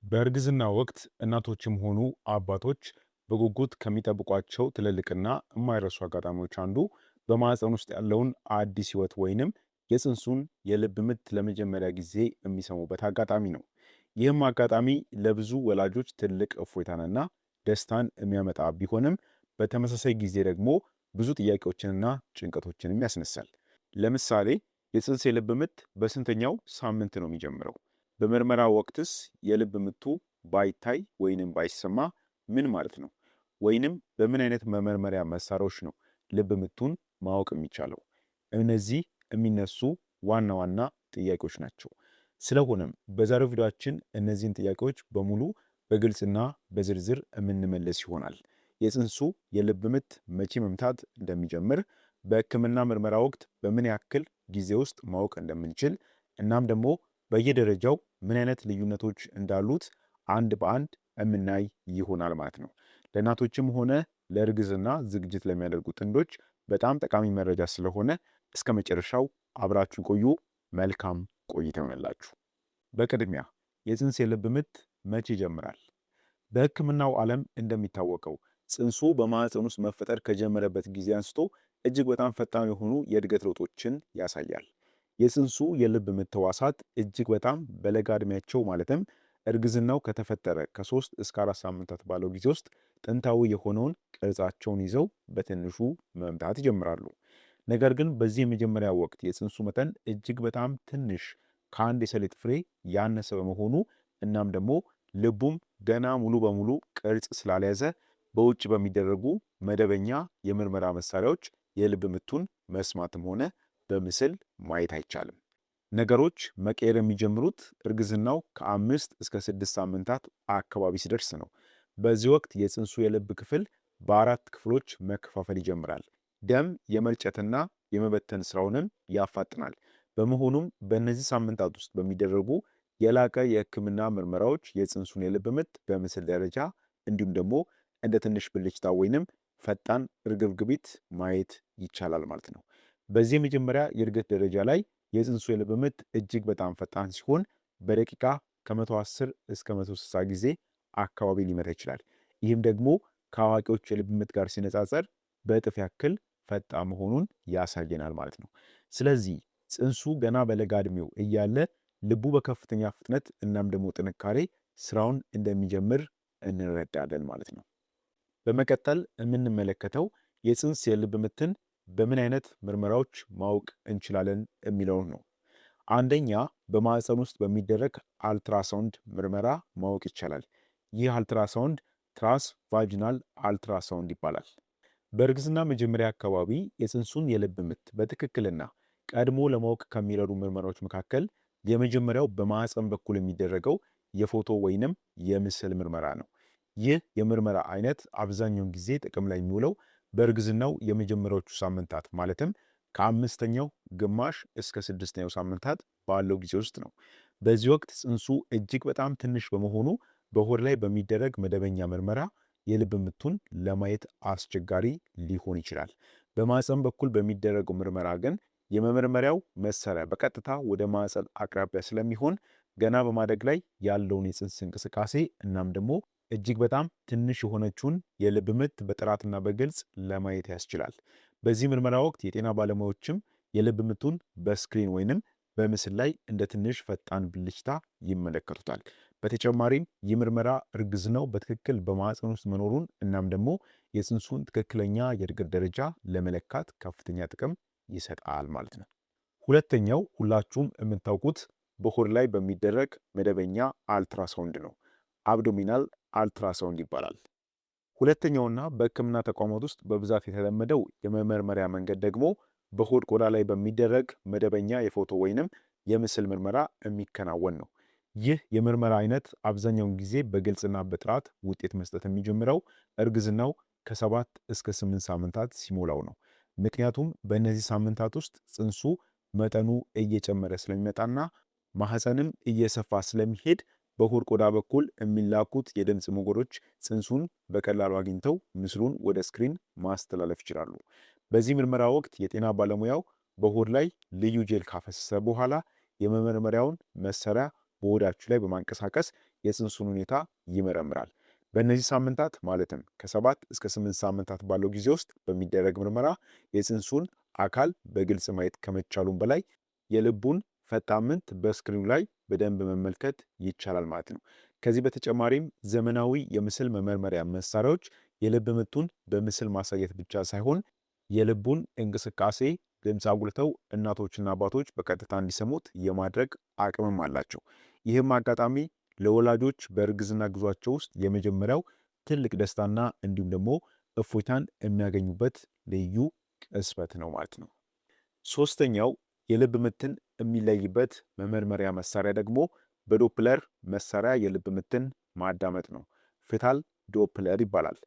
በእርግዝና ወቅት እናቶችም ሆኑ አባቶች በጉጉት ከሚጠብቋቸው ትልልቅና የማይረሱ አጋጣሚዎች አንዱ በማህፀን ውስጥ ያለውን አዲስ ህይወት ወይንም የፅንሱን የልብ ምት ለመጀመሪያ ጊዜ የሚሰሙበት አጋጣሚ ነው። ይህም አጋጣሚ ለብዙ ወላጆች ትልቅ እፎይታንና ደስታን የሚያመጣ ቢሆንም በተመሳሳይ ጊዜ ደግሞ ብዙ ጥያቄዎችንና ጭንቀቶችንም ያስነሳል። ለምሳሌ የፅንስ የልብ ምት በስንተኛው ሳምንት ነው የሚጀምረው? በምርመራ ወቅትስ የልብ ምቱ ባይታይ ወይንም ባይሰማ ምን ማለት ነው? ወይንም በምን አይነት መመርመሪያ መሳሪያዎች ነው ልብ ምቱን ማወቅ የሚቻለው? እነዚህ የሚነሱ ዋና ዋና ጥያቄዎች ናቸው። ስለሆነም በዛሬው ቪዲዮአችን እነዚህን ጥያቄዎች በሙሉ በግልጽና በዝርዝር የምንመለስ ይሆናል። የፅንሱ የልብ ምት መቼ መምታት እንደሚጀምር፣ በህክምና ምርመራ ወቅት በምን ያክል ጊዜ ውስጥ ማወቅ እንደምንችል፣ እናም ደግሞ በየደረጃው ምን አይነት ልዩነቶች እንዳሉት አንድ በአንድ የምናይ ይሆናል ማለት ነው። ለእናቶችም ሆነ ለእርግዝና ዝግጅት ለሚያደርጉ ጥንዶች በጣም ጠቃሚ መረጃ ስለሆነ እስከ መጨረሻው አብራችሁ ቆዩ። መልካም ቆይታ ይሆንላችሁ። በቅድሚያ የፅንስ የልብ ምት መቼ ይጀምራል? በህክምናው ዓለም እንደሚታወቀው ፅንሱ በማህፀን ውስጥ መፈጠር ከጀመረበት ጊዜ አንስቶ እጅግ በጣም ፈጣን የሆኑ የእድገት ለውጦችን ያሳያል። የፅንሱ የልብ ምት ህዋሳት እጅግ በጣም በለጋ ዕድሜያቸው ማለትም እርግዝናው ከተፈጠረ ከ3 እስከ 4 ሳምንታት ባለው ጊዜ ውስጥ ጥንታዊ የሆነውን ቅርጻቸውን ይዘው በትንሹ መምታት ይጀምራሉ። ነገር ግን በዚህ የመጀመሪያ ወቅት የፅንሱ መጠን እጅግ በጣም ትንሽ ከአንድ የሰሊጥ ፍሬ ያነሰ በመሆኑ እናም ደግሞ ልቡም ገና ሙሉ በሙሉ ቅርጽ ስላልያዘ በውጭ በሚደረጉ መደበኛ የምርመራ መሳሪያዎች የልብ ምቱን መስማትም ሆነ በምስል ማየት አይቻልም። ነገሮች መቀየር የሚጀምሩት እርግዝናው ከ5 እስከ 6 ሳምንታት አካባቢ ሲደርስ ነው። በዚህ ወቅት የፅንሱ የልብ ክፍል በአራት ክፍሎች መከፋፈል ይጀምራል። ደም የመርጨትና የመበተን ስራውንም ያፋጥናል። በመሆኑም በእነዚህ ሳምንታት ውስጥ በሚደረጉ የላቀ የህክምና ምርመራዎች የፅንሱን የልብ ምት በምስል ደረጃ እንዲሁም ደግሞ እንደ ትንሽ ብልጭታ ወይንም ፈጣን እርግብግቢት ማየት ይቻላል ማለት ነው። በዚህ የመጀመሪያ የእድገት ደረጃ ላይ የፅንሱ የልብ ምት እጅግ በጣም ፈጣን ሲሆን በደቂቃ ከ110 እስከ 160 ጊዜ አካባቢ ሊመታ ይችላል። ይህም ደግሞ ከአዋቂዎች የልብ ምት ጋር ሲነጻጸር በእጥፍ ያክል ፈጣን መሆኑን ያሳየናል ማለት ነው። ስለዚህ ፅንሱ ገና በለጋ ዕድሜው እያለ ልቡ በከፍተኛ ፍጥነት እናም ደግሞ ጥንካሬ ስራውን እንደሚጀምር እንረዳለን ማለት ነው። በመቀጠል የምንመለከተው የፅንስ የልብ ምትን በምን አይነት ምርመራዎች ማወቅ እንችላለን የሚለውን ነው። አንደኛ በማህፀን ውስጥ በሚደረግ አልትራሳውንድ ምርመራ ማወቅ ይቻላል። ይህ አልትራሳውንድ ትራንስ ቫጂናል አልትራሳውንድ ይባላል። በእርግዝና መጀመሪያ አካባቢ የፅንሱን የልብ ምት በትክክልና ቀድሞ ለማወቅ ከሚረዱ ምርመራዎች መካከል የመጀመሪያው በማህፀን በኩል የሚደረገው የፎቶ ወይንም የምስል ምርመራ ነው። ይህ የምርመራ አይነት አብዛኛውን ጊዜ ጥቅም ላይ የሚውለው በእርግዝናው የመጀመሪያዎቹ ሳምንታት ማለትም ከ5ኛው ግማሽ እስከ 6ኛው ሳምንታት ባለው ጊዜ ውስጥ ነው። በዚህ ወቅት ፅንሱ እጅግ በጣም ትንሽ በመሆኑ በሆድ ላይ በሚደረግ መደበኛ ምርመራ የልብ ምቱን ለማየት አስቸጋሪ ሊሆን ይችላል። በማህፀን በኩል በሚደረገው ምርመራ ግን የመመርመሪያው መሳሪያ በቀጥታ ወደ ማህፀን አቅራቢያ ስለሚሆን ገና በማደግ ላይ ያለውን የፅንስ እንቅስቃሴ እናም ደግሞ እጅግ በጣም ትንሽ የሆነችውን የልብ ምት በጥራትና በግልጽ ለማየት ያስችላል። በዚህ ምርመራ ወቅት የጤና ባለሙያዎችም የልብ ምቱን በስክሪን ወይንም በምስል ላይ እንደ ትንሽ ፈጣን ብልጭታ ይመለከቱታል። በተጨማሪም ይህ ምርመራ እርግዝናው በትክክል በማህፀን ውስጥ መኖሩን እናም ደግሞ የፅንሱን ትክክለኛ የእድገት ደረጃ ለመለካት ከፍተኛ ጥቅም ይሰጣል ማለት ነው። ሁለተኛው ሁላችሁም የምታውቁት በሆድ ላይ በሚደረግ መደበኛ አልትራሳውንድ ነው። አብዶሚናል አልትራሳውንድ ይባላል። ሁለተኛውና በህክምና ተቋማት ውስጥ በብዛት የተለመደው የመመርመሪያ መንገድ ደግሞ በሆድ ቆዳ ላይ በሚደረግ መደበኛ የፎቶ ወይንም የምስል ምርመራ የሚከናወን ነው። ይህ የምርመራ አይነት አብዛኛውን ጊዜ በግልጽና በጥራት ውጤት መስጠት የሚጀምረው እርግዝናው ከ7 እስከ 8 ሳምንታት ሲሞላው ነው። ምክንያቱም በእነዚህ ሳምንታት ውስጥ ፅንሱ መጠኑ እየጨመረ ስለሚመጣና ማህፀንም እየሰፋ ስለሚሄድ በሆድ ቆዳ በኩል የሚላኩት የድምፅ ሞገዶች ፅንሱን በቀላሉ አግኝተው ምስሉን ወደ ስክሪን ማስተላለፍ ይችላሉ። በዚህ ምርመራ ወቅት የጤና ባለሙያው በሆድ ላይ ልዩ ጄል ካፈሰሰ በኋላ የመመርመሪያውን መሳሪያ በሆዳችሁ ላይ በማንቀሳቀስ የጽንሱን ሁኔታ ይመረምራል። በእነዚህ ሳምንታት ማለትም ከ7 እስከ 8 ሳምንታት ባለው ጊዜ ውስጥ በሚደረግ ምርመራ የጽንሱን አካል በግልጽ ማየት ከመቻሉም በላይ የልቡን ፈጣን ምት በስክሪኑ ላይ በደንብ መመልከት ይቻላል ማለት ነው። ከዚህ በተጨማሪም ዘመናዊ የምስል መመርመሪያ መሳሪያዎች የልብ ምቱን በምስል ማሳየት ብቻ ሳይሆን የልቡን እንቅስቃሴ ድምፅ አጉልተው እናቶችና አባቶች በቀጥታ እንዲሰሙት የማድረግ አቅምም አላቸው። ይህም አጋጣሚ ለወላጆች በእርግዝና ጉዟቸው ውስጥ የመጀመሪያው ትልቅ ደስታና እንዲሁም ደግሞ እፎይታን የሚያገኙበት ልዩ ቅጽበት ነው ማለት ነው። ሶስተኛው የልብ ምትን የሚለይበት መመርመሪያ መሳሪያ ደግሞ በዶፕለር መሳሪያ የልብ ምትን ማዳመጥ ነው። ፌታል ዶፕለር ይባላል።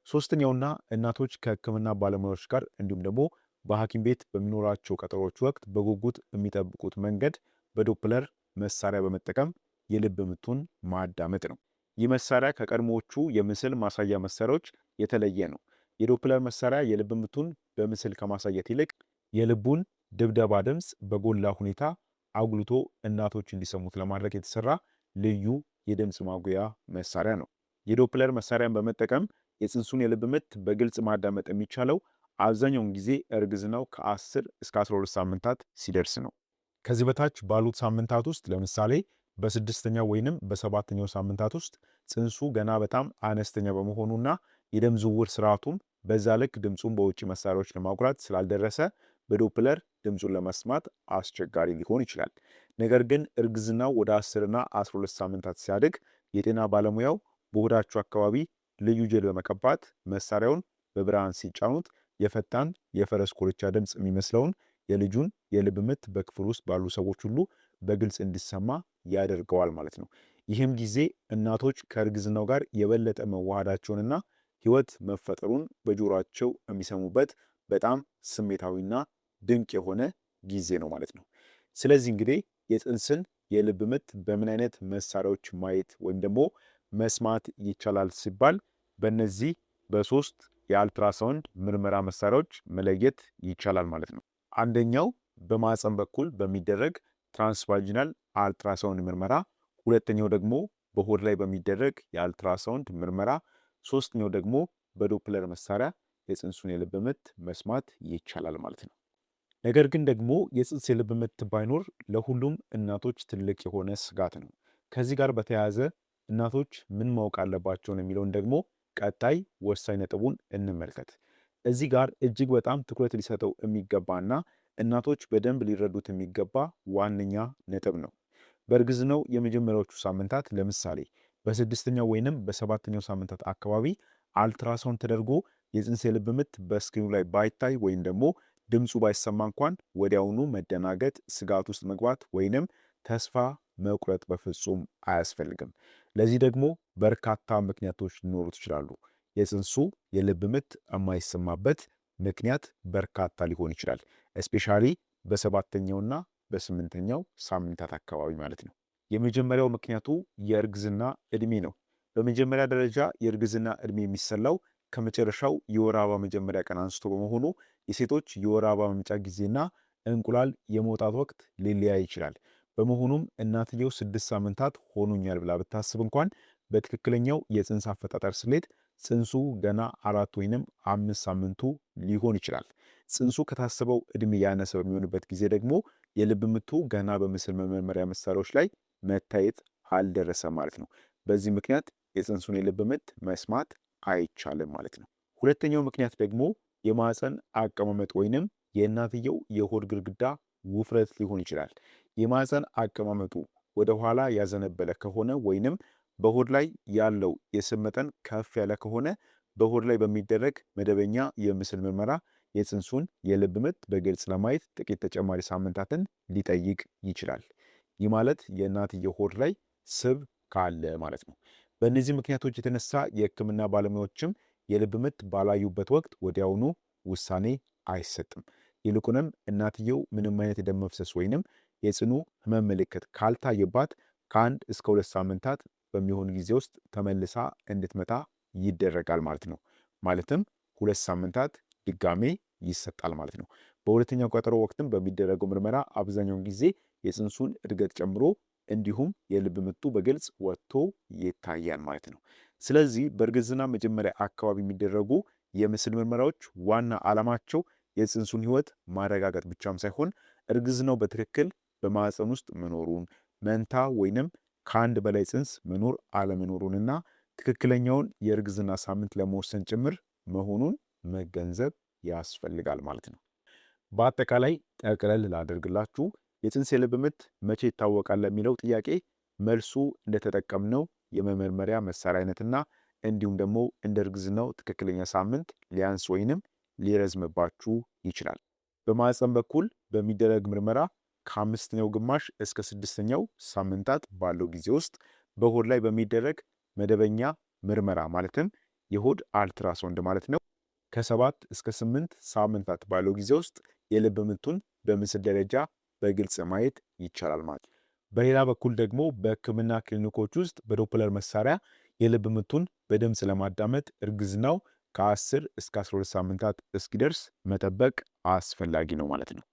ሶስተኛውና እናቶች ከሕክምና ባለሙያዎች ጋር እንዲሁም ደግሞ በሐኪም ቤት በሚኖራቸው ቀጠሮች ወቅት በጉጉት የሚጠብቁት መንገድ በዶፕለር መሳሪያ በመጠቀም የልብ ምቱን ማዳመጥ ነው። ይህ መሳሪያ ከቀድሞዎቹ የምስል ማሳያ መሳሪያዎች የተለየ ነው። የዶፕለር መሳሪያ የልብ ምቱን በምስል ከማሳየት ይልቅ የልቡን ድብደባ ድምፅ በጎላ ሁኔታ አጉልቶ እናቶች እንዲሰሙት ለማድረግ የተሰራ ልዩ የድምፅ ማጉያ መሳሪያ ነው። የዶፕለር መሳሪያን በመጠቀም የጽንሱን የልብ ምት በግልጽ ማዳመጥ የሚቻለው አብዛኛውን ጊዜ እርግዝናው ከ10 እስከ 12 ሳምንታት ሲደርስ ነው። ከዚህ በታች ባሉት ሳምንታት ውስጥ ለምሳሌ በስድስተኛው ወይንም በሰባተኛው ሳምንታት ውስጥ ጽንሱ ገና በጣም አነስተኛ በመሆኑና የደም ዝውውር ስርዓቱም በዛ ልክ ድምፁን በውጭ መሳሪያዎች ለማጉላት ስላልደረሰ በዶፕለር ድምፁን ለመስማት አስቸጋሪ ሊሆን ይችላል። ነገር ግን እርግዝናው ወደ 10 እና 12 ሳምንታት ሲያድግ የጤና ባለሙያው በሆዳቸው አካባቢ ልዩ ጀል በመቀባት መሳሪያውን በብርሃን ሲጫኑት የፈጣን የፈረስ ኮርቻ ድምፅ የሚመስለውን የልጁን የልብ ምት በክፍል ውስጥ ባሉ ሰዎች ሁሉ በግልጽ እንዲሰማ ያደርገዋል ማለት ነው። ይህም ጊዜ እናቶች ከእርግዝናው ጋር የበለጠ መዋሃዳቸውንና ሕይወት መፈጠሩን በጆሯቸው የሚሰሙበት በጣም ስሜታዊና ድንቅ የሆነ ጊዜ ነው ማለት ነው። ስለዚህ እንግዲህ የጽንስን የልብ ምት በምን አይነት መሳሪያዎች ማየት ወይም ደግሞ መስማት ይቻላል ሲባል በእነዚህ በሶስት የአልትራሳውንድ ምርመራ መሳሪያዎች መለየት ይቻላል ማለት ነው። አንደኛው በማህፀን በኩል በሚደረግ ትራንስቫጂናል አልትራሳውንድ ምርመራ፣ ሁለተኛው ደግሞ በሆድ ላይ በሚደረግ የአልትራሳውንድ ምርመራ፣ ሶስተኛው ደግሞ በዶፕለር መሳሪያ የጽንሱን የልብ ምት መስማት ይቻላል ማለት ነው። ነገር ግን ደግሞ የጽንስ የልብ ምት ባይኖር ለሁሉም እናቶች ትልቅ የሆነ ስጋት ነው። ከዚህ ጋር በተያያዘ እናቶች ምን ማወቅ አለባቸውን የሚለውን ደግሞ ቀጣይ ወሳኝ ነጥቡን እንመልከት። እዚህ ጋር እጅግ በጣም ትኩረት ሊሰጠው የሚገባና እናቶች በደንብ ሊረዱት የሚገባ ዋነኛ ነጥብ ነው። በእርግዝናው የመጀመሪያዎቹ ሳምንታት ለምሳሌ በስድስተኛው ወይንም በሰባተኛው ሳምንታት አካባቢ አልትራሳውንድ ተደርጎ የጽንስ የልብ ምት በስክሪኑ ላይ ባይታይ ወይም ደግሞ ድምፁ ባይሰማ እንኳን ወዲያውኑ መደናገጥ፣ ስጋት ውስጥ መግባት ወይንም ተስፋ መቁረጥ በፍጹም አያስፈልግም። ለዚህ ደግሞ በርካታ ምክንያቶች ሊኖሩት ይችላሉ። የጽንሱ የልብ ምት የማይሰማበት ምክንያት በርካታ ሊሆን ይችላል። እስፔሻሊ በሰባተኛውና በስምንተኛው ሳምንታት አካባቢ ማለት ነው። የመጀመሪያው ምክንያቱ የእርግዝና ዕድሜ ነው። በመጀመሪያ ደረጃ የእርግዝና ዕድሜ የሚሰላው ከመጨረሻው የወር አበባ መጀመሪያ ቀን አንስቶ በመሆኑ የሴቶች የወር አበባ መምጫ ጊዜና እንቁላል የመውጣት ወቅት ሊለያይ ይችላል። በመሆኑም እናትየው 6 ሳምንታት ሆኖኛል ብላ ብታስብ እንኳን በትክክለኛው የጽንስ አፈጣጠር ስሌት ጽንሱ ገና 4 ወይንም 5 ሳምንቱ ሊሆን ይችላል። ጽንሱ ከታሰበው ዕድሜ ያነሰ በሚሆንበት ጊዜ ደግሞ የልብ ምቱ ገና በምስል መመርመሪያ መሳሪያዎች ላይ መታየት አልደረሰም ማለት ነው። በዚህ ምክንያት የጽንሱን የልብ ምት መስማት አይቻልም ማለት ነው። ሁለተኛው ምክንያት ደግሞ የማህፀን አቀማመጥ ወይንም የእናትየው የሆድ ግድግዳ ውፍረት ሊሆን ይችላል። የማህፀን አቀማመጡ ወደ ኋላ ያዘነበለ ከሆነ ወይንም በሆድ ላይ ያለው የስብ መጠን ከፍ ያለ ከሆነ በሆድ ላይ በሚደረግ መደበኛ የምስል ምርመራ የጽንሱን የልብ ምት በግልጽ ለማየት ጥቂት ተጨማሪ ሳምንታትን ሊጠይቅ ይችላል። ይህ ማለት የእናትየው ሆድ ላይ ስብ ካለ ማለት ነው። በእነዚህ ምክንያቶች የተነሳ የሕክምና ባለሙያዎችም የልብ ምት ባላዩበት ወቅት ወዲያውኑ ውሳኔ አይሰጥም። ይልቁንም እናትየው ምንም አይነት የደም መፍሰስ ወይንም የጽኑ ህመም ምልክት ካልታየባት ከ1 እስከ 2 ሳምንታት በሚሆን ጊዜ ውስጥ ተመልሳ እንድትመጣ ይደረጋል ማለት ነው። ማለትም 2 ሳምንታት ድጋሜ ይሰጣል ማለት ነው። በሁለተኛው ቀጠሮ ወቅትም በሚደረገው ምርመራ አብዛኛውን ጊዜ የጽንሱን እድገት ጨምሮ እንዲሁም የልብ ምቱ በግልጽ ወጥቶ ይታያል ማለት ነው። ስለዚህ በእርግዝና መጀመሪያ አካባቢ የሚደረጉ የምስል ምርመራዎች ዋና ዓላማቸው የፅንሱን ሕይወት ማረጋገጥ ብቻም ሳይሆን እርግዝናው በትክክል በማህፀን ውስጥ መኖሩን፣ መንታ ወይንም ከአንድ በላይ ፅንስ መኖር አለመኖሩንና ትክክለኛውን የእርግዝና ሳምንት ለመወሰን ጭምር መሆኑን መገንዘብ ያስፈልጋል ማለት ነው። በአጠቃላይ ጠቅለል ላደርግላችሁ የፅንስ የልብ ምት መቼ ይታወቃል ለሚለው ጥያቄ መልሱ እንደተጠቀምነው የመመርመሪያ መሳሪያ አይነትና እንዲሁም ደግሞ እንደ እርግዝናው ትክክለኛ ሳምንት ሊያንስ ወይንም ሊረዝምባችሁ ይችላል። በማህፀን በኩል በሚደረግ ምርመራ ከአምስተኛው ግማሽ እስከ ስድስተኛው ሳምንታት ባለው ጊዜ ውስጥ በሆድ ላይ በሚደረግ መደበኛ ምርመራ ማለትም የሆድ አልትራሳውንድ ማለት ነው ከ7 እስከ 8 ሳምንታት ባለው ጊዜ ውስጥ የልብ ምቱን በምስል ደረጃ በግልጽ ማየት ይቻላል ማለት ነው። በሌላ በኩል ደግሞ በሕክምና ክሊኒኮች ውስጥ በዶፕለር መሳሪያ የልብ ምቱን በድምፅ ለማዳመጥ እርግዝናው ከ10 እስከ 12 ሳምንታት እስኪደርስ መጠበቅ አስፈላጊ ነው ማለት ነው።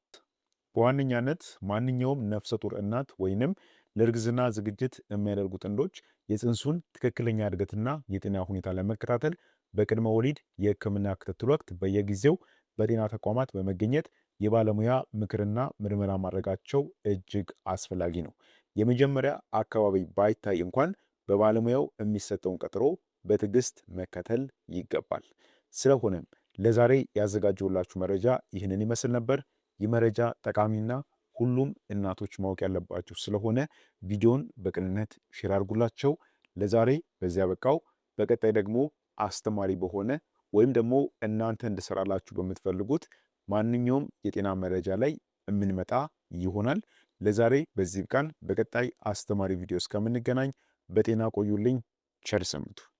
በዋነኛነት ማንኛውም ነፍሰ ጡር እናት ወይንም ለእርግዝና ዝግጅት የሚያደርጉ ጥንዶች የፅንሱን ትክክለኛ እድገትና የጤና ሁኔታ ለመከታተል በቅድመ ወሊድ የሕክምና ክትትል ወቅት በየጊዜው በጤና ተቋማት በመገኘት የባለሙያ ምክርና ምርመራ ማድረጋቸው እጅግ አስፈላጊ ነው። የመጀመሪያ አካባቢ ባይታይ እንኳን በባለሙያው የሚሰጠውን ቀጠሮ በትዕግስት መከተል ይገባል። ስለሆነም ለዛሬ ያዘጋጀሁላችሁ መረጃ ይህንን ይመስል ነበር። ይህ መረጃ ጠቃሚና ሁሉም እናቶች ማወቅ ያለባቸው ስለሆነ ቪዲዮን በቅንነት ሼር አድርጉላቸው። ለዛሬ በዚያ በቃው። በቀጣይ ደግሞ አስተማሪ በሆነ ወይም ደግሞ እናንተ እንድሰራላችሁ በምትፈልጉት ማንኛውም የጤና መረጃ ላይ የምንመጣ ይሆናል። ለዛሬ በዚህ ብቃን። በቀጣይ አስተማሪ ቪዲዮ እስከምንገናኝ በጤና ቆዩልኝ። ቸር ሰንብቱ።